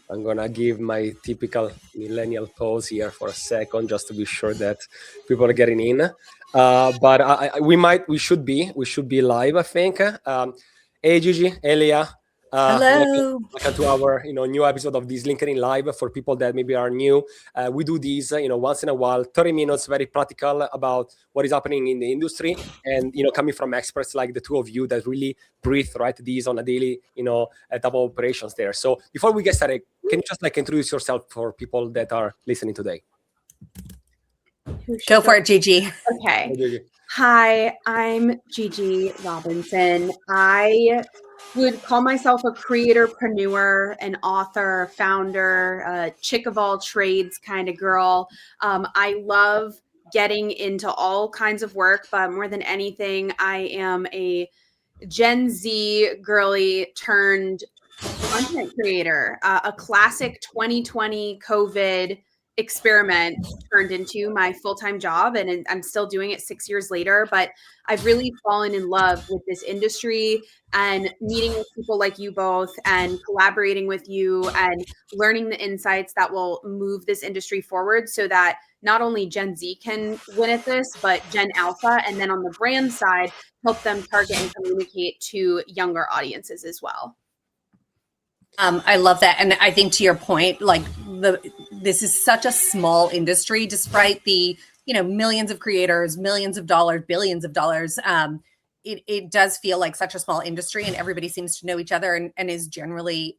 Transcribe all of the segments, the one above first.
I'm gonna give my typical millennial pause here for a second, just to be sure that people are getting in. But we should be live, I think. Hey Gigi, Elia, Hello. welcome to our new episode of this LinkedIn Live. For people that maybe are new, we do these once in a while, 30 minutes, very practical about what is happening in the industry, and coming from experts like the two of you that really breathe right these on a daily type of operations there. So before we get started, can you just like introduce yourself for people that are listening today? Go for it, Gigi. Okay. Hi, I'm Gigi Robinson. I would call myself a creatorpreneur, an author, founder, a chick of all trades kind of girl. I love getting into all kinds of work, but more than anything, I am a Gen Z girly turned content creator. A classic 2020 COVID experiment turned into my full-time job, and I'm still doing it 6 years later. But I've really fallen in love with this industry and meeting with people like you both and collaborating with you and learning the insights that will move this industry forward so that not only Gen Z can win at this, but Gen Alpha, and then on the brand side, help them target and communicate to younger audiences as well. I love that. And I think to your point, like this is such a small industry, despite the, millions of creators, millions of dollars, billions of dollars. It does feel like such a small industry, and everybody seems to know each other and is generally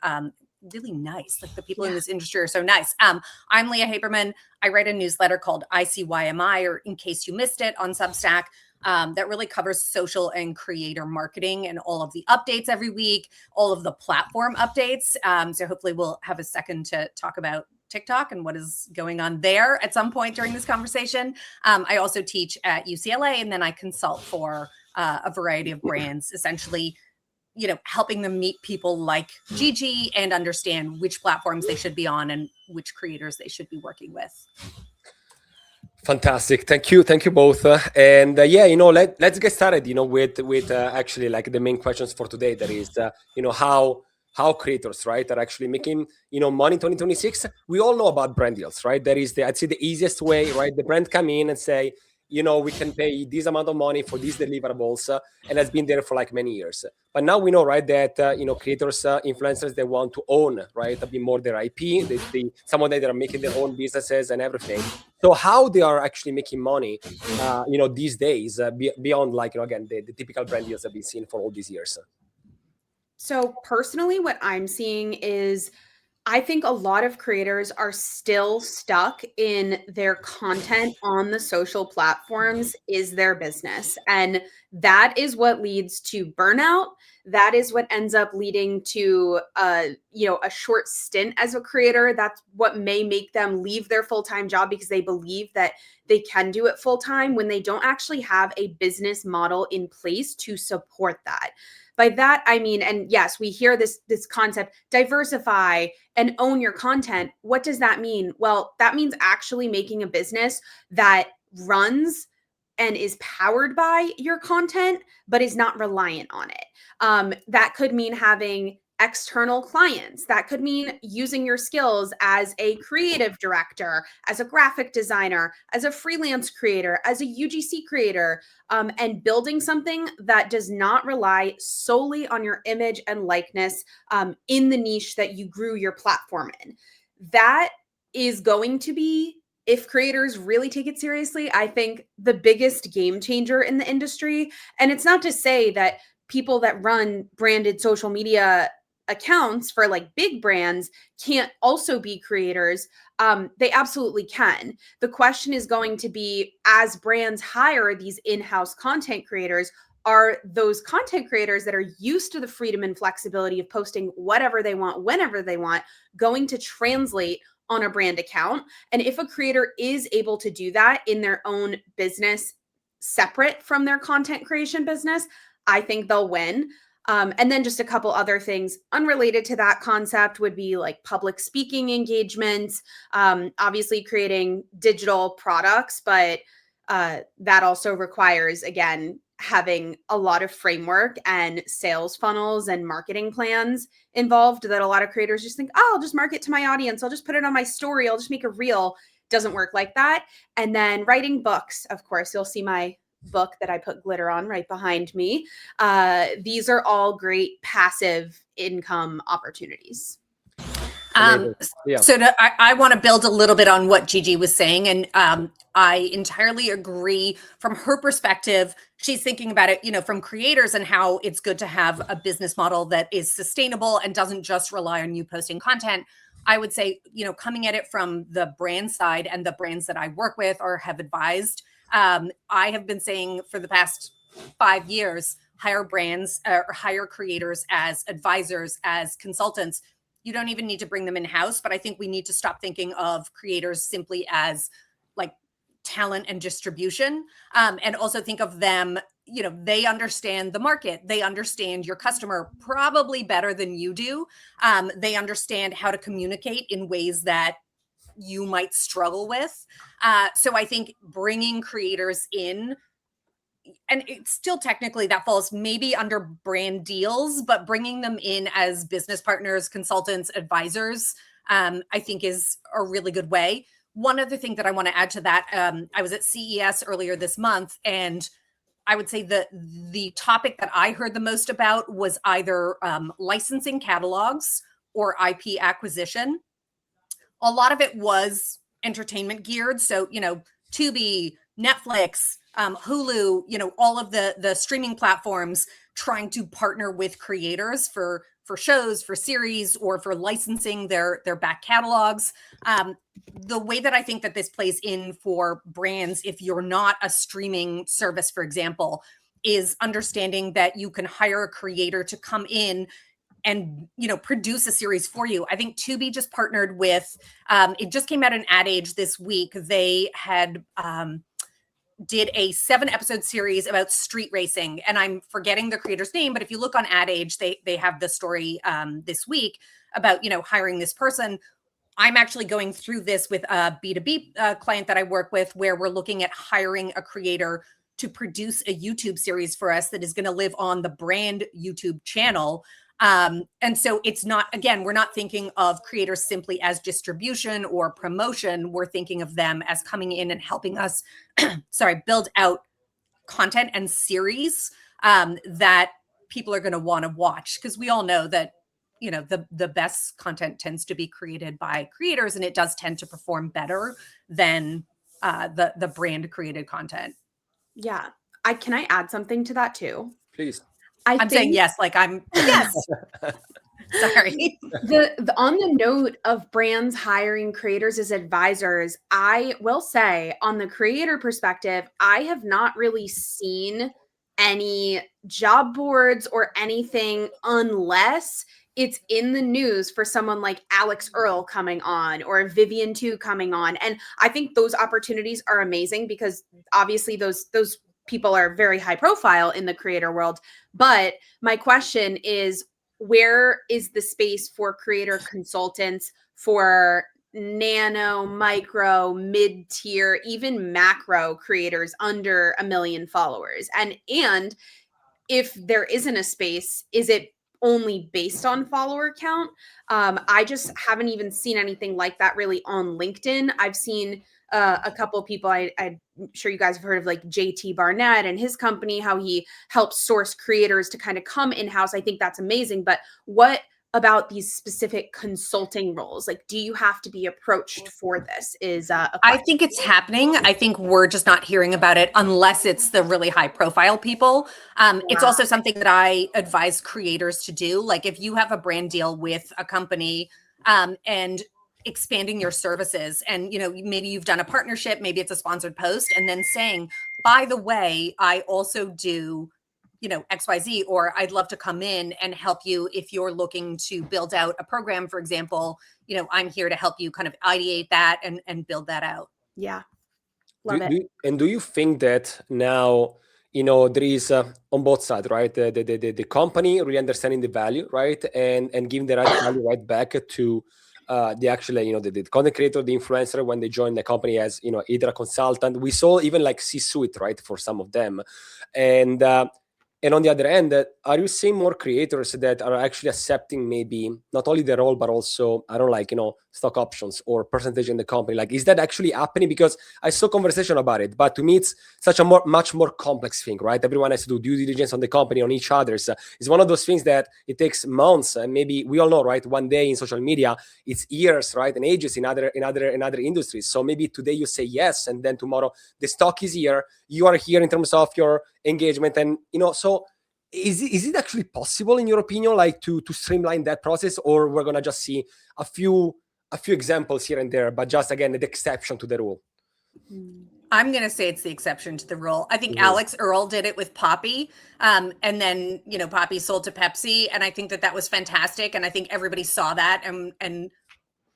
really nice. Like the people in this industry are so nice. I'm Leah Haberman. I write a newsletter called ICYMI, or In Case You Missed It, on Substack. That really covers social and creator marketing and all of the updates every week, all of the platform updates. So hopefully we'll have a second to talk about TikTok and what is going on there at some point during this conversation. I also teach at UCLA, and then I consult for a variety of brands, essentially, helping them meet people like Gigi and understand which platforms they should be on and which creators they should be working with. Fantastic. Thank you both. Let's get started, with actually like the main questions for today. That is, how creators, right, are actually making, money in 2026. We all know about brand deals, right? That is I'd say the easiest way, right? The brand come in and say, we can pay this amount of money for these deliverables, and that's been there for like many years. But now we know, right, that creators, influencers, they want to own, right, a bit more their IP. Some of them that are making their own businesses and everything. So how they are actually making money, these days, beyond like again the typical brand deals that we've seen for all these years. So personally, what I'm seeing is I think a lot of creators are still stuck in their content on the social platforms is their business. And that is what leads to burnout. That is what ends up leading to a short stint as a creator. That's what may make them leave their full-time job because they believe that they can do it full-time when they don't actually have a business model in place to support that. By that, I mean, and yes, we hear this concept, diversify and own your content. What does that mean? Well, that means actually making a business that runs and is powered by your content, but is not reliant on it. That could mean having external clients. That could mean using your skills as a creative director, as a graphic designer, as a freelance creator, as a UGC creator, and building something that does not rely solely on your image and likeness in the niche that you grew your platform in. That is going to be, if creators really take it seriously, I think the biggest game changer in the industry. And it's not to say that people that run branded social media accounts for like big brands can't also be creators. They absolutely can. The question is going to be, as brands hire these in-house content creators, are those content creators that are used to the freedom and flexibility of posting whatever they want, whenever they want, going to translate on a brand account? And if a creator is able to do that in their own business, separate from their content creation business, I think they'll win. And then just a couple other things unrelated to that concept would be like public speaking engagements, obviously creating digital products, but that also requires, again, having a lot of framework and sales funnels and marketing plans involved that a lot of creators just think, oh, I'll just market to my audience. I'll just put it on my story. I'll just make a reel. Doesn't work like that. And then writing books, of course, you'll see my book that I put glitter on right behind me. These are all great passive income opportunities. Yeah. So I want to build a little bit on what Gigi was saying. And I entirely agree from her perspective. She's thinking about it, from creators and how it's good to have a business model that is sustainable and doesn't just rely on you posting content. I would say, coming at it from the brand side and the brands that I work with or have advised, I have been saying for the past 5 years, hire brands or hire creators as advisors, as consultants. You don't even need to bring them in-house, but I think we need to stop thinking of creators simply as like talent and distribution, and also think of them, they understand the market. They understand your customer probably better than you do. They understand how to communicate in ways that you might struggle with. So I think bringing creators in, and it's still technically that falls maybe under brand deals, but bringing them in as business partners, consultants, advisors, I think is a really good way. One other thing that I want to add to that, I was at CES earlier this month, and I would say that the topic that I heard the most about was either licensing catalogs or IP acquisition. A lot of it was entertainment geared. So, Tubi, Netflix, Hulu, all of the streaming platforms trying to partner with creators for shows, for series, or for licensing their back catalogs. The way that I think that this plays in for brands, if you're not a streaming service, for example, is understanding that you can hire a creator to come in and produce a series for you. I think Tubi just partnered with, it just came out in Ad Age this week. They had did a 7-episode series about street racing, and I'm forgetting the creator's name, but if you look on Ad Age, they have the story this week about hiring this person. I'm actually going through this with a B2B client that I work with, where we're looking at hiring a creator to produce a YouTube series for us that is going to live on the brand YouTube channel. And so it's not, again, we're not thinking of creators simply as distribution or promotion. We're thinking of them as coming in and helping us, build out content and series that people are going to want to watch. Because we all know that, the best content tends to be created by creators, and it does tend to perform better than the brand created content. Yeah. Can I add something to that too? Please. I'm saying yes, like I'm yes. Sorry. On the note of brands hiring creators as advisors, I will say on the creator perspective, I have not really seen any job boards or anything unless it's in the news for someone like Alex Earl coming on or Vivian Tu coming on. And I think those opportunities are amazing because obviously those people are very high profile in the creator world. But my question is, where is the space for creator consultants for nano, micro, mid-tier, even macro creators under 1 million followers? And if there isn't a space, is it only based on follower count? I just haven't even seen anything like that really on LinkedIn. I've seen a couple of people, I'm sure you guys have heard of like JT Barnett and his company, how he helps source creators to kind of come in-house. I think that's amazing. But what about these specific consulting roles? Like, do you have to be approached for this? I think it's happening. I think we're just not hearing about it unless it's the really high profile people. It's also something that I advise creators to do. Like if you have a brand deal with a company and expanding your services, and maybe you've done a partnership, maybe it's a sponsored post, and then saying, by the way, I also do XYZ, or I'd love to come in and help you if you're looking to build out a program, for example, I'm here to help you kind of ideate that and build that out. Yeah. Love it. Do you think that now, there is on both sides, right? The company really understanding the value, right? And giving the right value right back to they actually, you know, the content creator, the influencer, when they join the company as, you know, either a consultant. We saw even like C-suite, right, for some of them. And on the other end, are you seeing more creators that are actually accepting maybe not only the role, but also, I don't like, you know, stock options or percentage in the company? Like, is that actually happening? Because I saw conversation about it, but to me, it's such a much more complex thing, right? Everyone has to do due diligence on the company, on each other's. It's one of those things that it takes months, and maybe we all know, right? One day in social media, it's years, right? And ages in other industries. So maybe today you say yes, and then tomorrow the stock is here. You are here in terms of your engagement, and you know, so is it actually possible in your opinion, like to streamline that process, or we're gonna just see a few examples here and there, but just again the exception to the rule? I'm going to say it's the exception to the rule. I think Alex Earl did it with Poppy. And then, you know, Poppy sold to Pepsi. And I think that was fantastic. And I think everybody saw that and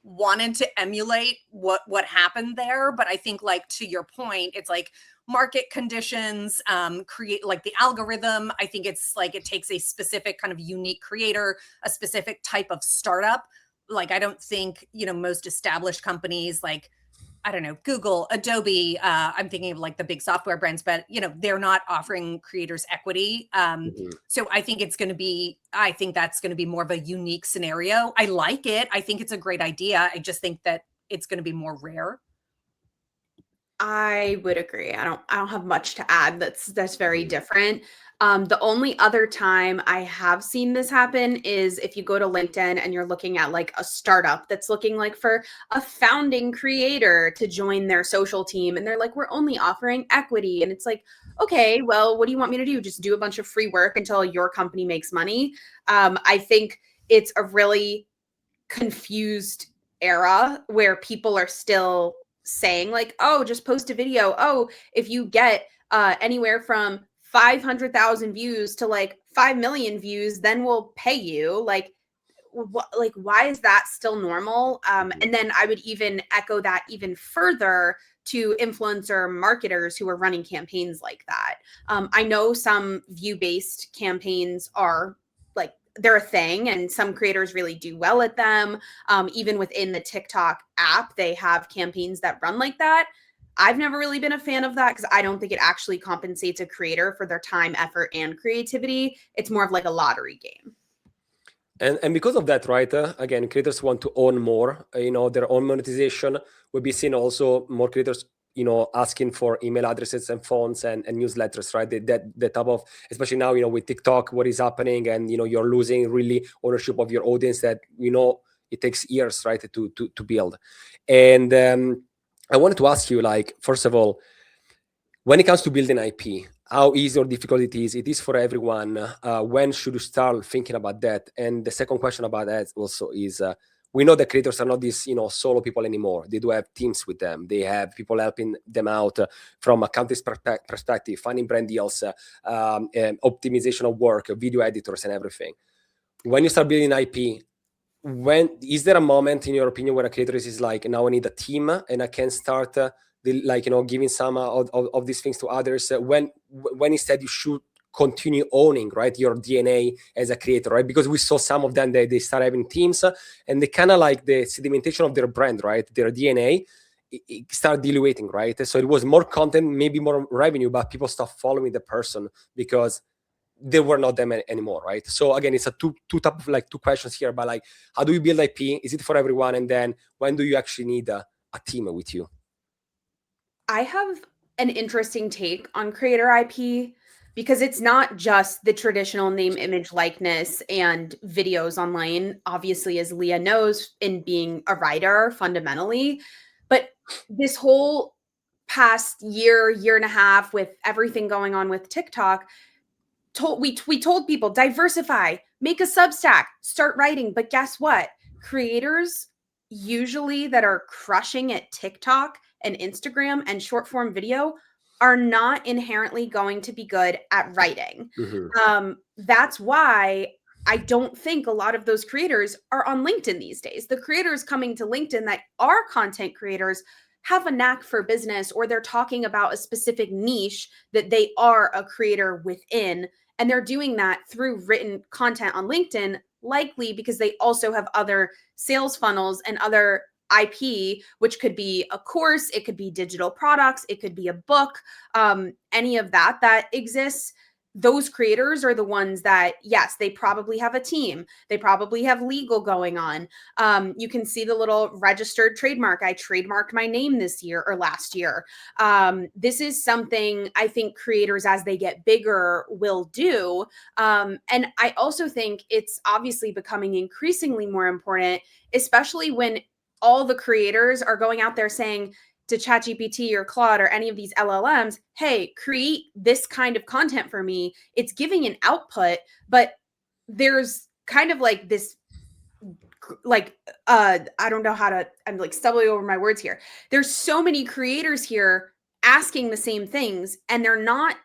wanted to emulate what happened there. But I think, like, to your point, it's like market conditions, create like the algorithm. I think it's like it takes a specific kind of unique creator, a specific type of startup. Like, I don't think, you know, most established companies like, I don't know, Google, Adobe, I'm thinking of like the big software brands, but you know, they're not offering creators equity. So I think that's going to be more of a unique scenario. I like it. I think it's a great idea. I just think that it's going to be more rare. I would agree. I don't have much to add. That's very different. The only other time I have seen this happen is if you go to LinkedIn and you're looking at like a startup that's looking like for a founding creator to join their social team, and they're like, we're only offering equity. And it's like, okay, well, what do you want me to do? Just do a bunch of free work until your company makes money? I think it's a really confused era where people are still saying like, oh, just post a video. Oh, if you get anywhere from 500,000 views to like 5 million views, then we'll pay you. Like, why is that still normal? And then I would even echo that even further to influencer marketers who are running campaigns like that. I know some view-based campaigns are like, they're a thing, and some creators really do well at them. Even within the TikTok app, they have campaigns that run like that. I've never really been a fan of that because I don't think it actually compensates a creator for their time, effort, and creativity. It's more of like a lottery game. And because of that, right, again, creators want to own more, you know, their own monetization. We'll be seeing also more creators, you know, asking for email addresses and phones and newsletters, right? That type of, especially now, you know, with TikTok, what is happening, and, you know, you're losing really ownership of your audience that, you know, it takes years, right, to build. And I wanted to ask you, like, first of all, when it comes to building IP, how easy or difficult it is for everyone. When should you start thinking about that? And the second question about that also is, we know that creators are not these, you know, solo people anymore. They do have teams with them. They have people helping them out from a content perspective, finding brand deals, optimization of work, video editors, and everything. When you start building IP, when is there a moment in your opinion where a creator is like, now I need a team and I can start like, you know, giving some of these things to others, when instead you should continue owning, right, your DNA as a creator, right? Because we saw some of them, they start having teams and they kind of like the sedimentation of their brand, right, their DNA, it started diluting, right? So it was more content, maybe more revenue, but people stopped following the person because they were not them anymore, right? So again, it's a two type of like two questions here, but like, how do you build IP? Is it for everyone? And then when do you actually need a team with you? I have an interesting take on creator IP because it's not just the traditional name, image, likeness, and videos online, obviously, as Leah knows, in being a writer fundamentally. But this whole past year and a half, with everything going on with TikTok, we told people diversify, make a Substack, start writing. But guess what? Creators usually that are crushing at TikTok and Instagram and short form video are not inherently going to be good at writing. That's why I don't think a lot of those creators are on LinkedIn these days. The creators coming to LinkedIn that are content creators have a knack for business, or they're talking about a specific niche that they are a creator within. And they're doing that through written content on LinkedIn likely because they also have other sales funnels and other IP, which could be a course, it could be digital products, it could be a book, any of that exists. Those creators are the ones that, yes, they probably have a team. They probably have legal going on. You can see the little registered trademark. I trademarked my name this year or last year. This is something I think creators, as they get bigger, will do. And I also think it's obviously becoming increasingly more important, especially when all the creators are going out there saying to ChatGPT or Claude or any of these LLMs, hey, create this kind of content for me. It's giving an output, but there's kind of like this, like, I don't know how to, I'm like stumbling over my words here. There's so many creators here asking the same things and they're not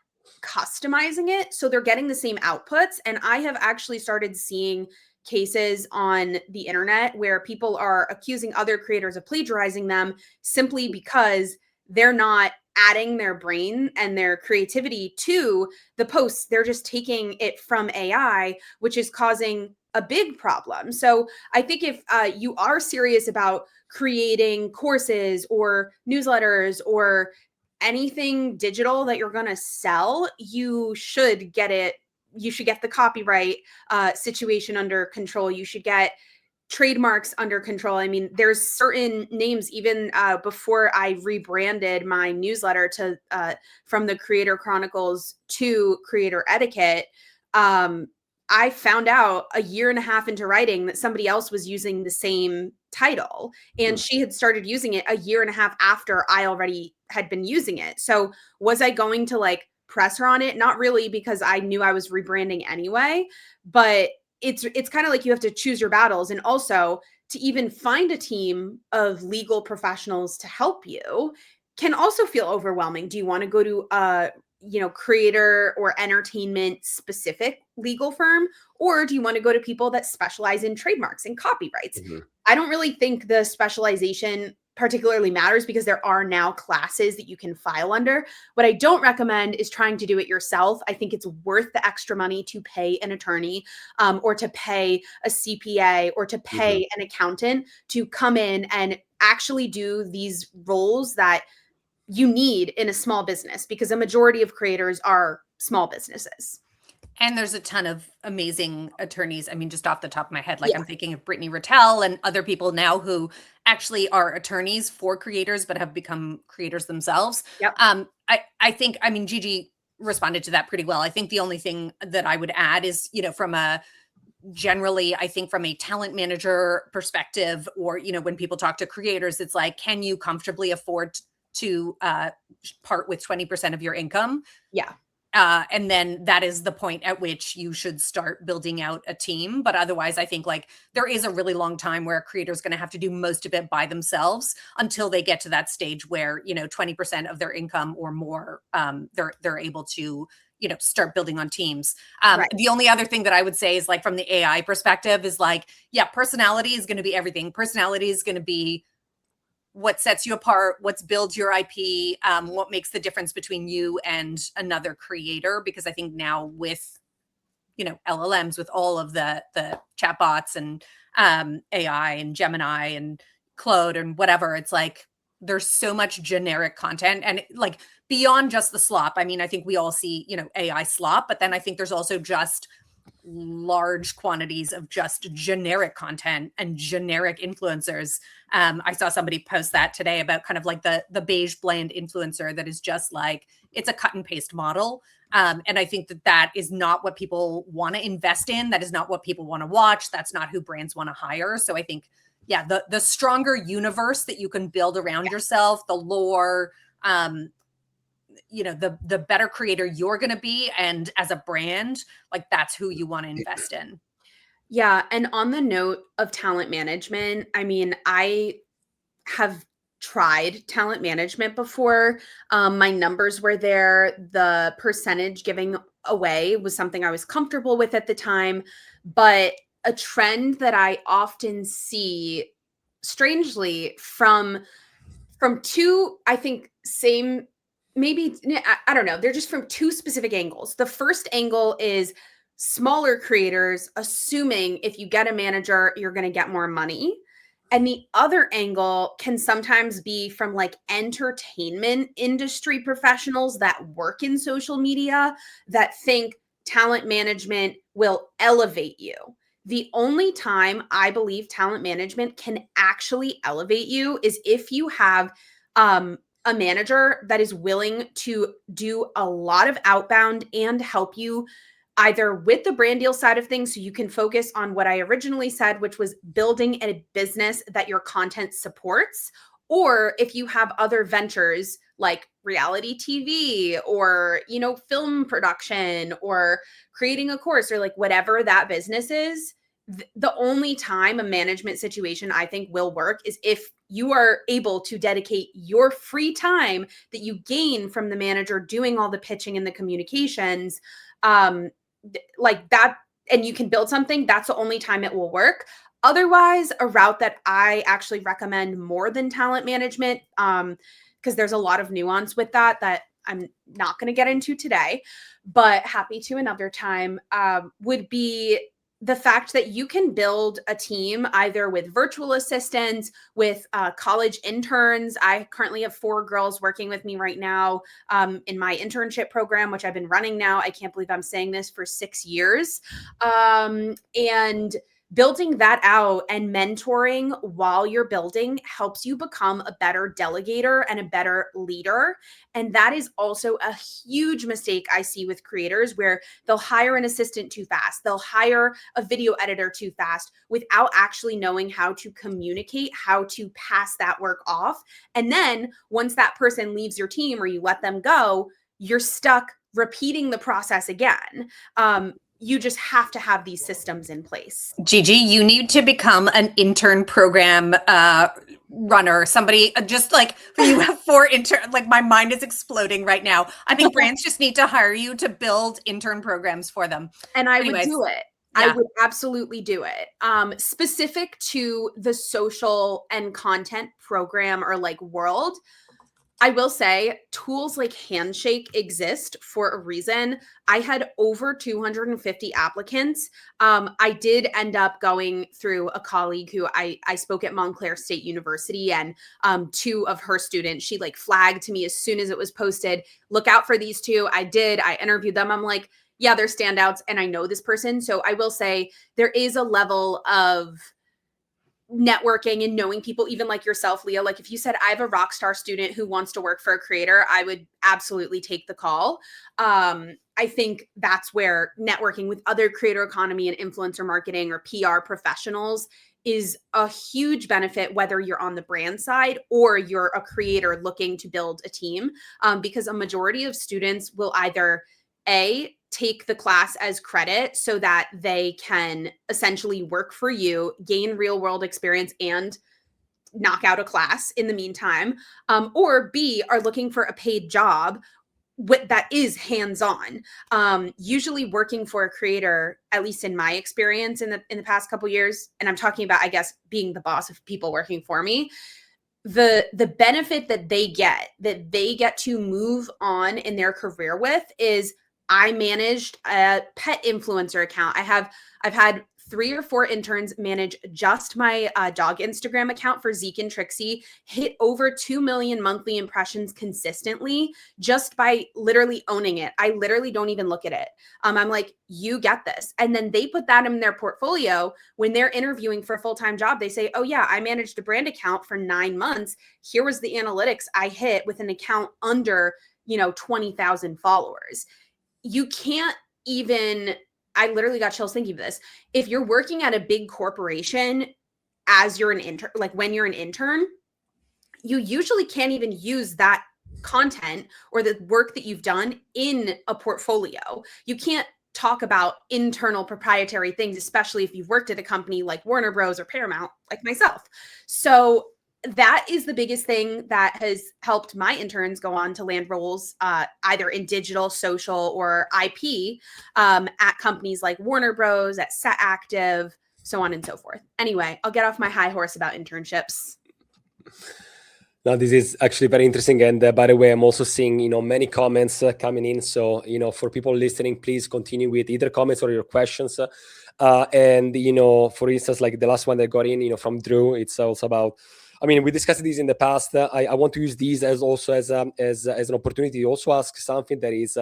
customizing it. So they're getting the same outputs. And I have actually started seeing cases on the internet where people are accusing other creators of plagiarizing them simply because they're not adding their brain and their creativity to the posts. They're just taking it from AI, which is causing a big problem. So I think if you are serious about creating courses or newsletters or anything digital that you're going to sell, you should get it. You should get the copyright situation under control. You should get trademarks under control. I mean, there's certain names, even before I rebranded my newsletter to from the Creator Chronicles to Creator Etiquette. I found out a year and a half into writing that somebody else was using the same title, and she had started using it a year and a half after I already had been using it. So was I going to like press her on it? Not really, because I knew I was rebranding anyway, but it's kind of like you have to choose your battles. And also to even find a team of legal professionals to help you can also feel overwhelming. Do you want to go to a creator or entertainment specific legal firm, or do you want to go to people that specialize in trademarks and copyrights? Mhm. I don't really think the specialization particularly matters because there are now classes that you can file under. What I don't recommend is trying to do it yourself. I think it's worth the extra money to pay an attorney or to pay a CPA or to pay an accountant to come in and actually do these roles that you need in a small business, because a majority of creators are small businesses. And there's a ton of amazing attorneys. I mean, just off the top of my head, like Yeah. I'm thinking of Brittany Rattel and other people now who actually are attorneys for creators, but have become creators themselves. Yep. I think, I mean, Gigi responded to that pretty well. I think the only thing that I would add is, from a generally, I think from a talent manager perspective, or, when people talk to creators, it's like, can you comfortably afford to part with 20% of your income? Yeah. And then that is the point at which you should start building out a team. But otherwise, I think like there is a really long time where a creator is going to have to do most of it by themselves until they get to that stage where, 20% of their income or more, they're able to, start building on teams. Right. The only other thing that I would say is like from the AI perspective is like, yeah, personality is going to be everything. Personality is going to be what sets you apart, what builds your IP, what makes the difference between you and another creator. Because I think now with, LLMs, with all of the chatbots and AI and Gemini and Claude and whatever, it's like there's so much generic content and like beyond just the slop. I mean, I think we all see, AI slop, but then I think there's also just large quantities of just generic content and generic influencers. I saw somebody post that today about kind of like the beige blend influencer that is just like, it's a cut and paste model. And I think that is not what people want to invest in. That is not what people want to watch. That's not who brands want to hire. So I think, yeah, the stronger universe that you can build around yourself, the lore, the better creator you're going to be. And as a brand, like that's who you want to invest in. Yeah. And on the note of talent management, I mean, I have tried talent management before. My numbers were there. The percentage giving away was something I was comfortable with at the time. But a trend that I often see, strangely, from two, I think, maybe, I don't know, they're just from two specific angles. The first angle is smaller creators assuming if you get a manager, you're going to get more money. And the other angle can sometimes be from like entertainment industry professionals that work in social media that think talent management will elevate you. The only time I believe talent management can actually elevate you is if you have a manager that is willing to do a lot of outbound and help you either with the brand deal side of things so you can focus on what I originally said, which was building a business that your content supports, or if you have other ventures like reality TV or, you know, film production or creating a course or like whatever that business is, the only time a management situation I think will work is if you are able to dedicate your free time that you gain from the manager doing all the pitching and the communications like that, and you can build something. That's the only time it will work. Otherwise, a route that I actually recommend more than talent management, because there's a lot of nuance with that I'm not going to get into today, but happy to another time, would be the fact that you can build a team either with virtual assistants, with college interns. I currently have 4 girls working with me right now in my internship program, which I've been running now. I can't believe I'm saying this, for 6 years. And building that out and mentoring while you're building helps you become a better delegator and a better leader. And that is also a huge mistake I see with creators, where they'll hire an assistant too fast. They'll hire a video editor too fast without actually knowing how to communicate, how to pass that work off. And then once that person leaves your team or you let them go, you're stuck repeating the process again. You just have to have these systems in place. Gigi, you need to become an intern program runner. Somebody just like you have 4 intern. Like my mind is exploding right now. I think brands just need to hire you to build intern programs for them. And I would do it. Yeah. I would absolutely do it. Specific to the social and content program or like world, I will say tools like Handshake exist for a reason. I had over 250 applicants. I did end up going through a colleague who I spoke at Montclair State University, and 2 of her students, she like flagged to me as soon as it was posted, look out for these 2. I did. I interviewed them. I'm like, yeah, they're standouts and I know this person. So I will say there is a level of networking and knowing people, even like yourself, Leah. Like if you said, I have a rock star student who wants to work for a creator, I would absolutely take the call. I think that's where networking with other creator economy and influencer marketing or PR professionals is a huge benefit, whether you're on the brand side or you're a creator looking to build a team, because a majority of students will either take the class as credit so that they can essentially work for you, gain real world experience, and knock out a class in the meantime, or B, are looking for a paid job that is hands-on. Usually working for a creator, at least in my experience in the past couple years, and I'm talking about, I guess, being the boss of people working for me, the benefit that they get to move on in their career with is, I managed a pet influencer account. I've had 3 or 4 interns manage just my dog Instagram account for Zeke and Trixie, hit over 2 million monthly impressions consistently just by literally owning it. I literally don't even look at it. I'm like, you get this. And then they put that in their portfolio. When they're interviewing for a full-time job, they say, oh yeah, I managed a brand account for 9 months. Here was the analytics I hit with an account under, 20,000 followers. You can't even, I literally got chills thinking of this. If you're working at a big corporation as you're an intern, like when you're an intern, you usually can't even use that content or the work that you've done in a portfolio. You can't talk about internal proprietary things, especially if you've worked at a company like Warner Bros. Or Paramount, like myself. So that is the biggest thing that has helped my interns go on to land roles, either in digital, social, or IP, at companies like Warner Bros., at Set Active, so on and so forth. Anyway, I'll get off my high horse about internships. Now, this is actually very interesting. And by the way, I'm also seeing, many comments coming in. So, for people listening, please continue with either comments or your questions. And, for instance, like the last one that got in, from Drew, it's also about, we discussed this in the past. I want to use these as also as an opportunity to also ask something that is,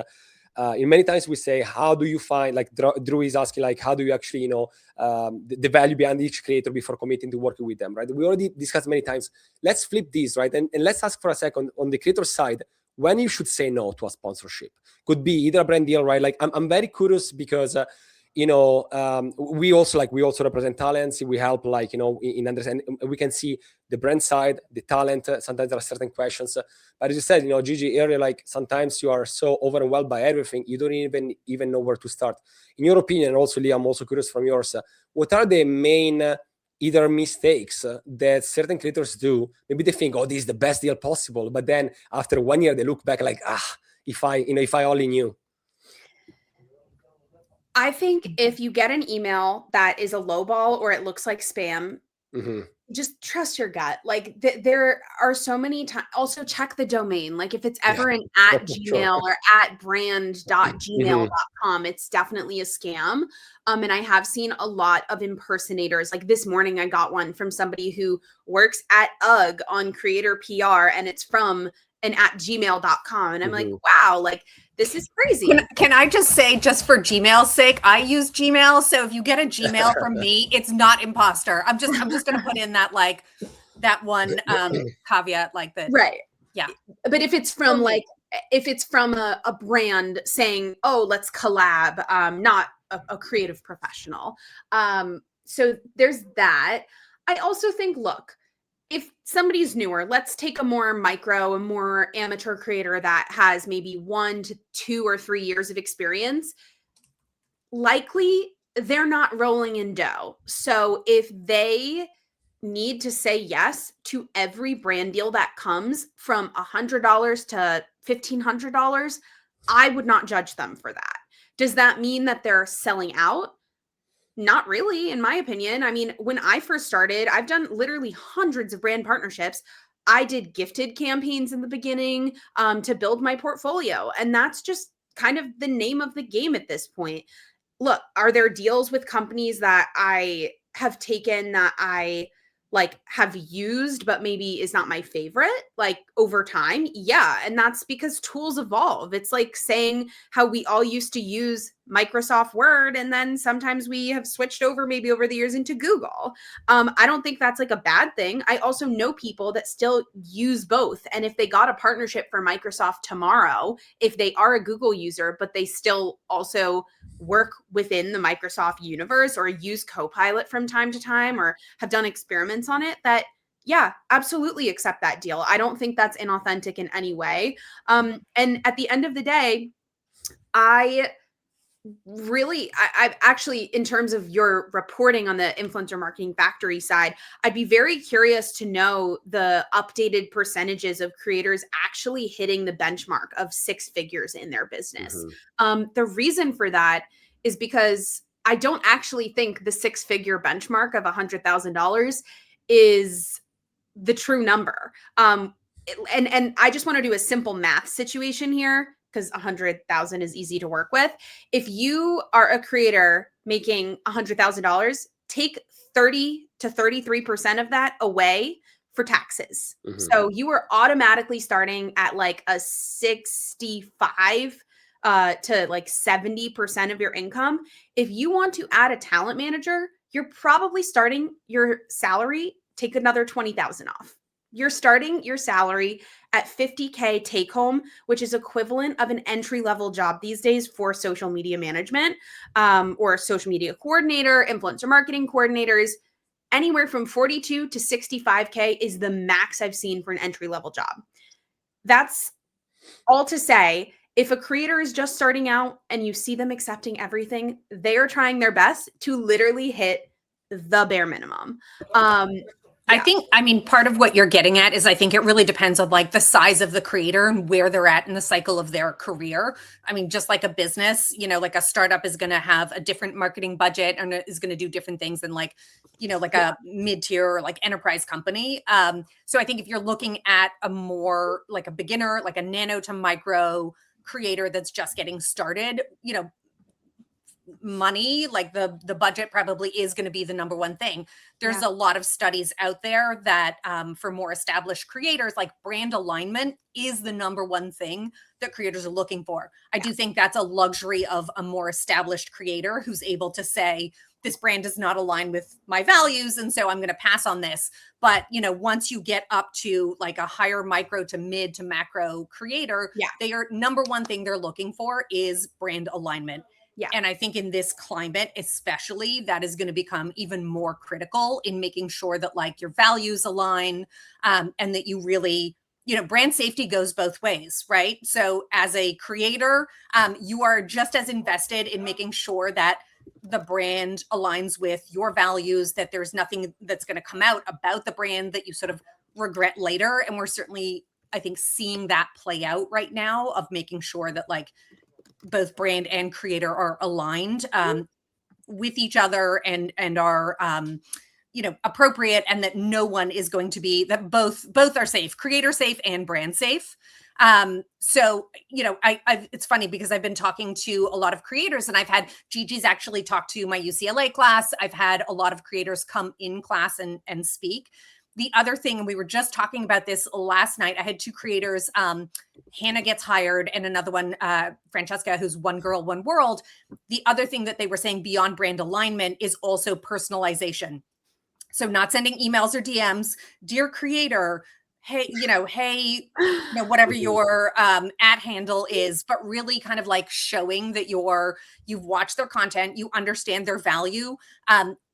in many times we say, how do you find, like Drew is asking, like, how do you actually, the value behind each creator before committing to working with them, right? We already discussed many times. Let's flip this, right? And let's ask for a second on the creator side, when you should say no to a sponsorship. Could be either a brand deal, right? Like I'm very curious because, we also represent talents. We help, in understand. We can see the brand side, the talent. Sometimes there are certain questions, but as you said, Gigi earlier, like sometimes you are so overwhelmed by everything, you don't even know where to start. In your opinion, also, Lee, I'm also curious from yours. What are the main either mistakes that certain creators do? Maybe they think, oh, this is the best deal possible, but then after 1 year, they look back like, if I only knew. I think if you get an email that is a lowball or it looks like spam, just trust your gut. Like there are so many times. Also check the domain. Like if it's ever an at Gmail or at brand.gmail.com, it's definitely a scam. And I have seen a lot of impersonators. Like this morning, I got one from somebody who works at UGG on creator PR, and it's from an at gmail.com. And I'm like, wow, like this is crazy. Can I just say, just for Gmail's sake, I use Gmail. So if you get a Gmail from me, it's not imposter. I'm just going to put in that, like that one caveat, like that. Right. Yeah. But if it's from a brand saying, oh, let's collab, not a creative professional. So there's that. I also think, look, if somebody's newer, let's take a more micro, a more amateur creator that has maybe 1 to 2 or 3 years of experience. Likely they're not rolling in dough. So if they need to say yes to every brand deal that comes from $100 to $1,500, I would not judge them for that. Does that mean that they're selling out? Not really, in my opinion. I mean, when I first started, I've done literally hundreds of brand partnerships. I did gifted campaigns in the beginning to build my portfolio. And that's just kind of the name of the game at this point. Look, are there deals with companies that I have taken that I have used, but maybe is not my favorite, like over time? Yeah. And that's because tools evolve. It's like saying how we all used to use Microsoft Word, and then sometimes we have switched over maybe over the years into Google. I don't think that's like a bad thing. I also know people that still use both. And if they got a partnership for Microsoft tomorrow, if they are a Google user, but they still also work within the Microsoft universe or use Copilot from time to time or have done experiments on it, that yeah, absolutely accept that deal. I don't think that's inauthentic in any way. And at the end of the day, I actually, in terms of your reporting on the Influencer Marketing Factory side, I'd be very curious to know the updated percentages of creators actually hitting the benchmark of 6 figures in their business. The reason for that is because I don't actually think the 6-figure benchmark of $100,000 is the true number. And I just want to do a simple math situation here, because 100,000 is easy to work with. If you are a creator making $100,000, take 30 to 33% of that away for taxes. So you are automatically starting at like a 65 to like 70% of your income. If you want to add a talent manager, you're probably starting your salary, take another 20,000 off. You're starting your salary at $50K take home, which is equivalent of an entry-level job these days for social media management, or social media coordinator, influencer marketing coordinators. Anywhere from 42 to 65K is the max I've seen for an entry-level job. That's all to say, if a creator is just starting out and you see them accepting everything, they are trying their best to literally hit the bare minimum. I think, I mean, part of what you're getting at is I think it really depends on like the size of the creator and where they're at in the cycle of their career. I mean, just like a business, you know, like a startup is going to have a different marketing budget and is going to do different things than like, you know, like a mid-tier or like enterprise company. So I think if you're looking at a more like a beginner, like a nano to micro creator that's just getting started, you know, money, like the budget probably is going to be the number one thing. There's a lot of studies out there that for more established creators, like brand alignment is the number one thing that creators are looking for. I do think that's a luxury of a more established creator who's able to say, this brand does not align with my values, and so I'm going to pass on this. But, you know, once you get up to like a higher micro to mid to macro creator, they are number one thing they're looking for is brand alignment. And I think in this climate, especially, that is going to become even more critical in making sure that like your values align, and that you really, you know, brand safety goes both ways, right? So as a creator, you are just as invested in making sure that the brand aligns with your values, that there's nothing that's going to come out about the brand that you sort of regret later. And we're certainly, I think, seeing that play out right now of making sure that like both brand and creator are aligned with each other and are you know, appropriate, and that no one is going to be, that both are safe, creator safe and brand safe. So, you know, it's funny because I've been talking to a lot of creators, and I've had Gigi's actually talk to my UCLA class. I've had a lot of creators come in class and speak. The other thing, and we were just talking about this last night, I had two creators, Hannah gets hired, and another one, Francesca, who's One Girl, One World. The other thing that they were saying beyond brand alignment is also personalization. So not sending emails or DMs, dear creator, hey, whatever your at handle is, but really kind of like showing that you've watched their content, you understand their value.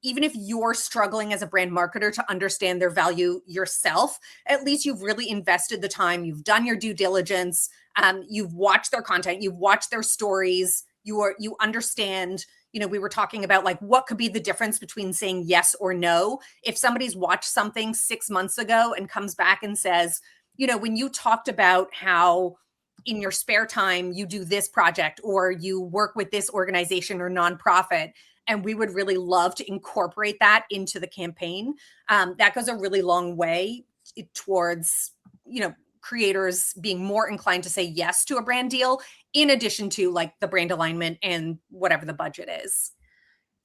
Even if you're struggling as a brand marketer to understand their value yourself, at least you've really invested the time, you've done your due diligence, you've watched their content, you've watched their stories, you understand. You know, we were talking about like what could be the difference between saying yes or no. If somebody's watched something 6 months ago and comes back and says, you know, when you talked about how in your spare time you do this project or you work with this organization or nonprofit, and we would really love to incorporate that into the campaign, that goes a really long way towards, you know, creators being more inclined to say yes to a brand deal, in addition to like the brand alignment and whatever the budget is.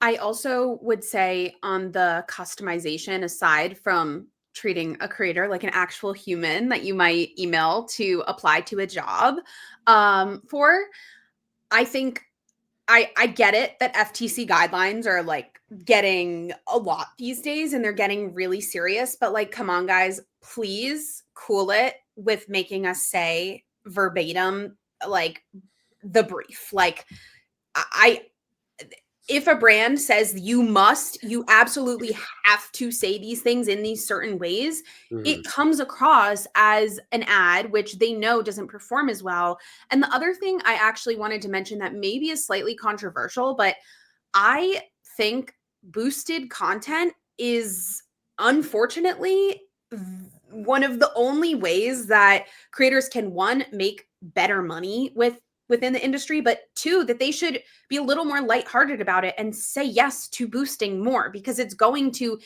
I also would say on the customization, aside from treating a creator like an actual human that you might email to apply to a job, for, I think I get it that FTC guidelines are like getting a lot these days and they're getting really serious, but like, come on, guys, please cool it with making us say verbatim, like the brief. Like, I if a brand says you absolutely have to say these things in these certain ways, it comes across as an ad, which they know doesn't perform as well. And the other thing I actually wanted to mention that maybe is slightly controversial, but I think boosted content is unfortunately one of the only ways that creators can, one, make better money within the industry, but two, that they should be a little more lighthearted about it and say yes to boosting more, because it's going to,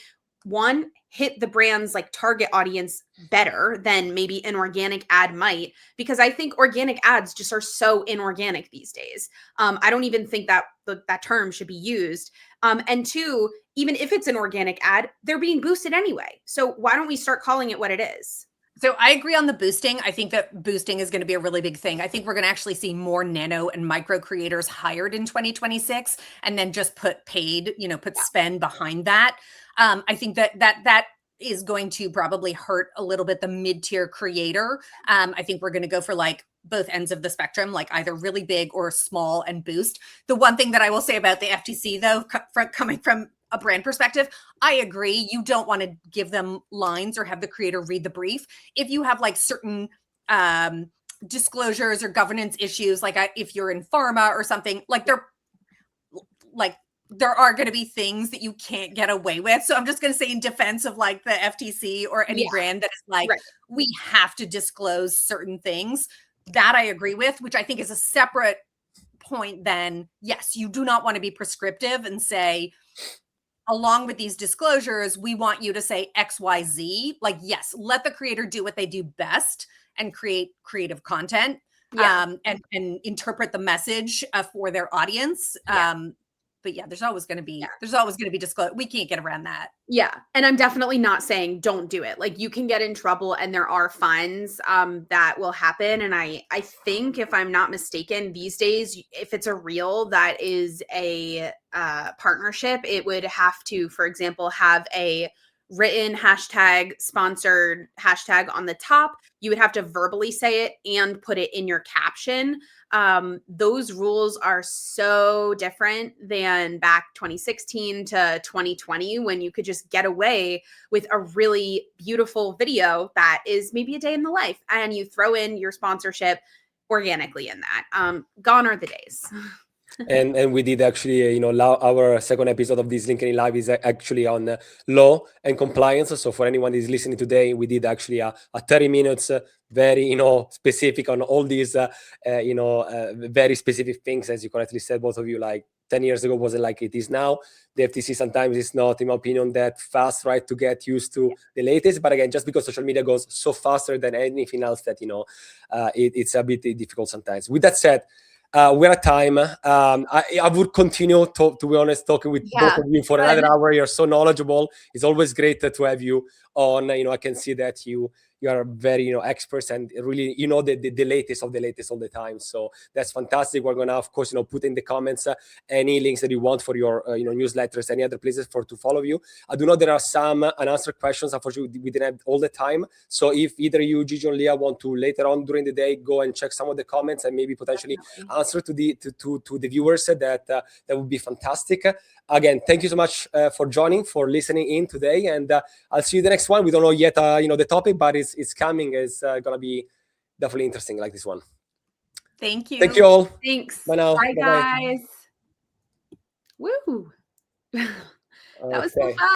one, hit the brand's like target audience better than maybe an organic ad might, because I think organic ads just are so inorganic these days. I don't even think that that term should be used. And two, even if it's an organic ad, they're being boosted anyway. So why don't we start calling it what it is? So I agree on the boosting. I think that boosting is going to be a really big thing. I think we're going to actually see more nano and micro creators hired in 2026, and then just put paid, you know, put spend behind that. I think that is going to probably hurt a little bit the mid-tier creator. I think we're going to go for like both ends of the spectrum, like either really big or small and boost. The one thing that I will say about the FTC, though, coming from a brand perspective, I agree. You don't want to give them lines or have the creator read the brief. If you have like certain disclosures or governance issues, like if you're in pharma or something, like they're like there are going to be things that you can't get away with. So I'm just going to say, in defense of like the FTC or any brand that is like, we have to disclose certain things, that I agree with, which I think is a separate point. Then yes, you do not want to be prescriptive and say, along with these disclosures, we want you to say XYZ. Like, yes, let the creator do what they do best and create creative content, and interpret the message for their audience. But yeah, there's always going to be disclosure. We can't get around that. Yeah. And I'm definitely not saying don't do it. Like, you can get in trouble and there are fines that will happen. And I think, if I'm not mistaken, these days, if it's a reel that is a partnership, it would have to, for example, have a written hashtag, sponsored hashtag on the top. You would have to verbally say it and put it in your caption. Those rules are so different than back 2016 to 2020, when you could just get away with a really beautiful video that is maybe a day in the life, and you throw in your sponsorship organically in that. Gone are the days. And we did actually, our second episode of this LinkedIn Live is actually on law and compliance. So for anyone that is listening today, we did actually a 30 minutes, very, specific on all these, very specific things. As you correctly said, both of you, like 10 years ago wasn't like it is now. The FTC sometimes is not, in my opinion, that fast, right, to get used to the latest. But again, just because social media goes so faster than anything else, that, it's a bit difficult sometimes. With that said, we're at time. I would continue to be honest, talking with both of you for another hour. You're so knowledgeable. It's always great to have you on. I can see that you are very, experts, and really, the latest of the latest all the time. So that's fantastic. We're gonna, of course, put in the comments any links that you want for your, newsletters, any other places to follow you. I do know there are some unanswered questions. Unfortunately, we didn't have all the time. So if either you, Gigi or Leah, want to later on during the day go and check some of the comments and maybe potentially answer to the viewers, that would be fantastic. Again, thank you so much for joining, for listening in today, and I'll see you the next one. We don't know yet, the topic, but it's coming. It's gonna be definitely interesting, like this one. Thank you. Thank you all. Thanks. Bye now. Bye, Bye-bye. guys. Woo. That was so fun.